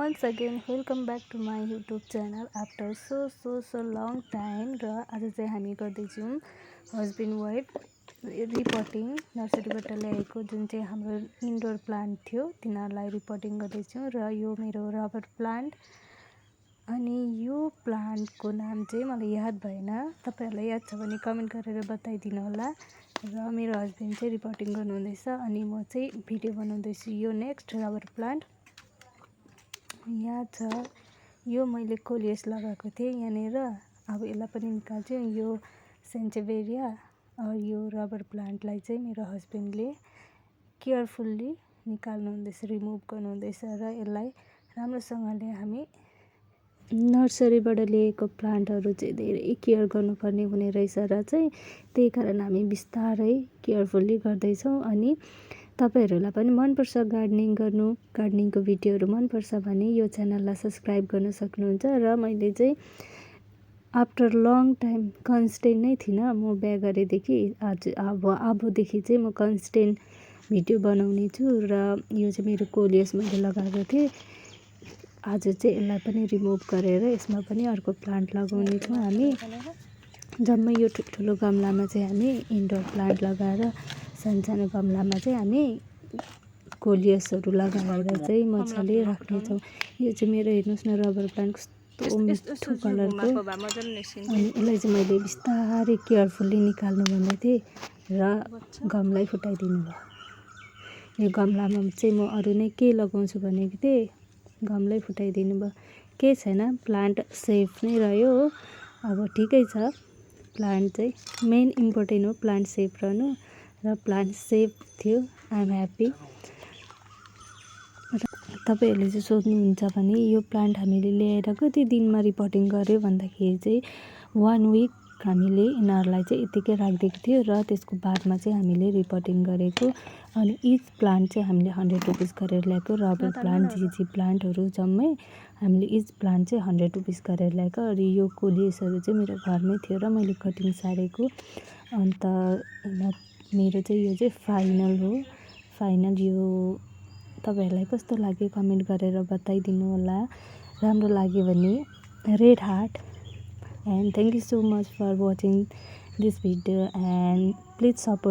once again welcome back to my YouTube channel after so long time र आज चाहिँ हामी गर्दैछौँ हस्बैन्ड वाइफ रिपोर्टिङ नर्सरीबाट ल्याएको जुन चाहिँ हाम्रो इन्डोर प्लान्ट थियो तिनीहरूलाई रिपोर्टिङ गर्दैछौँ र यो मेरो रबर प्लान्ट अनि यो प्लान्टको नाम चाहिँ मलाई याद भएन तपाईहरुलाई याद छ भने कमेन्ट गरेर बताइदिनु होला र मेरो हस्बैन्ड चाहिँ रिपोर्टिङ गर्नुहुँदैछ अनि म चाहिँ भिडियो बनाउँदैछु यो नेक्स्ट रबर प्लान्ट यहाँ छ यो मैले कोलियस लगाएको थिएँ यहाँनिर अब यसलाई पनि निकाल्छु यो सेन्चेभेरिया यो रबर प्लान्टलाई चाहिँ मेरो हस्बैन्डले केयरफुल्ली निकाल्नु हुँदैछ रिमुभ गर्नु हुँदैछ र यसलाई राम्रोसँगले हामी नर्सरीबाट ल्याएको प्लान्टहरु चाहिँ धेरै केयर गर्नुपर्ने हुने रहेछ र चाहिँ त्यही कारण हामी बिस्तारै केयरफुल्ली गर्दैछौँ अनि तपाईहरुलाई पनि मन पर्छ गार्डनिङ गर्नु गार्डनिङको भिडियोहरु मन पर्छ भने यो च्यानललाई सब्स्क्राइब गर्न सक्नुहुन्छ र मैले चाहिँ आफ्टर लङ टाइम कन्स्टेन्ट नै थिइन म बिहे गरेदेखि अबदेखि चाहिँ म कन्स्टेन्ट भिडियो बनाउने छु र यो चाहिँ मेरो कोलियस मैले लगाएको थिएँ आज चाहिँ यसलाई पनि रिमुभ गरेर यसमा पनि अर्को प्लान्ट लगाउने छौँ हामी जम्मै यो ठुलो गमलामा चाहिँ हामी इन्डोर प्लान्ट लगाएर सानो गमलामा चाहिँ हामी कोलियसहरु लगाएर चाहिँ मजाले राख्ने छौँ यो चाहिँ मेरो हेर्नुस् न रबर प्लान्ट कस्तो मिठो कलरको अनि यसलाई चाहिँ मैले बिस्तारै केयरफुल्ली निकाल्नु भन्दै थिएँ र गमलै फुटाइदिनु भयो यो गमलामा चाहिँ म अरु नै के लगाउँछु भनेको थिएँ गमलै फुटाइदिनु भयो के छैन प्लान्ट सेफ नै रह्यो हो अब ठिकै छ प्लान्ट चाहिँ मेन इम्पोर्टेन्ट हो प्लान्ट सेफ रहनु र प्लान्ट सेफ थियो आई एम ह्याप्पी तपाईहरुले चाहिँ सोध्नुहुन्छ भने यो प्लान्ट हामीले ल्याएर कति दिनमा रिपोर्टिङ गर्यो भन्दाखेरि चाहिँ 1 वीक हामीले यिनीहरुलाई चाहिँ यतिकै राखिदिएको थियो र त्यसको बादमा चाहिँ हामीले रिपोर्टिङ गरेको अनि इच प्लान्ट चाहिँ हामीले 100 रुपैयाँ गरेर ल्याएको रबर प्लान्ट जी प्लान्टहरु जम्मै हामीले इच प्लान्ट चाहिँ 100 रुपैयाँ गरेर ल्याएको अनि यो कोलियसहरु चाहिँ मेरो घरमै थियो र मैले कटिङ सारेको अन्त मेरो चाहिँ यो चाहिँ फाइनल हो फाइनल यो तपाईहरुलाई कस्तो लाग्यो कमेन्ट गरेर बताइदिनु होला राम्रो लाग्यो भने red heart and thank you so much for watching this video and please support